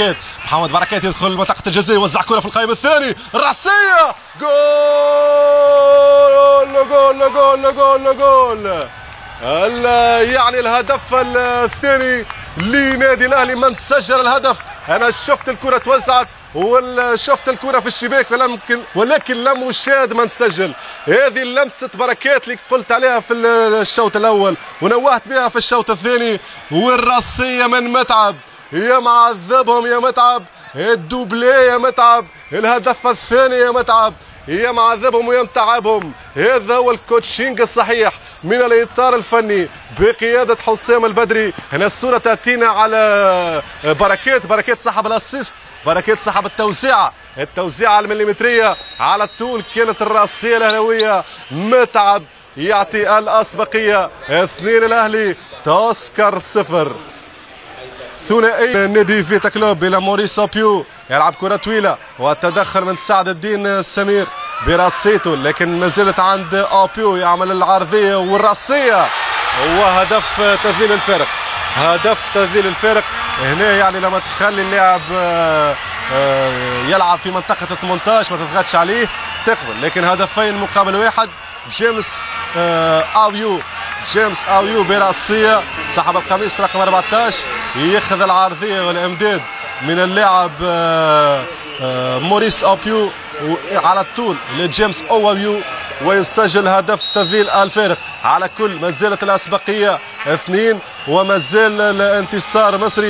بركات. محمد بركات يدخل منطقة الجزاء، يوزع كرة في القائم الثاني، راسية جول جول جول جول جول. يعني الهدف الثاني لنادي الاهلي من سجل الهدف. انا شفت الكرة توزعت وشفت الكرة في الشباك ولكن لم أشاهد من سجل. هذه لمسة بركات اللي قلت عليها في الشوط الأول ونوهت بها في الشوط الثاني، والراسية من متعب. يا معذبهم يا متعب، الدوبلي يا متعب، الهدف الثاني يا متعب، يا معذبهم ويا متعبهم. هذا هو الكوتشينج الصحيح من الاطار الفني بقياده حسام البدري. هنا الصوره تاتينا على بركات صاحب الاسيست، بركات صاحب التوزيعه المليمتريه على الطول. كانت الراسيه الاهلاويه، متعب يعطي الاسبقيه. 2 الاهلي تاسكر 0. ثنائي نادي فيتا كلوب الى موريس اوبيو، يلعب كره طويله والتدخل من سعد الدين السمير براسيته، لكن ما زالت عند اوبيو يعمل العرضيه والراسيه، وهدف تذليل الفارق. هدف تذليل الفارق هنا. يعني لما تخلي اللاعب يلعب في منطقه 18 ما تضغطش عليه تقبل، لكن هدفين مقابل واحد. جيمس اويو براسيه، صاحب القميص رقم 14 ياخذ العرضيه والامداد من اللاعب موريس اوبيو على الطول لجيمس اويو ويسجل هدف تذليل الفارق. على كل ما زالت الاسبقيه 2 وما زال الانتصار مصري.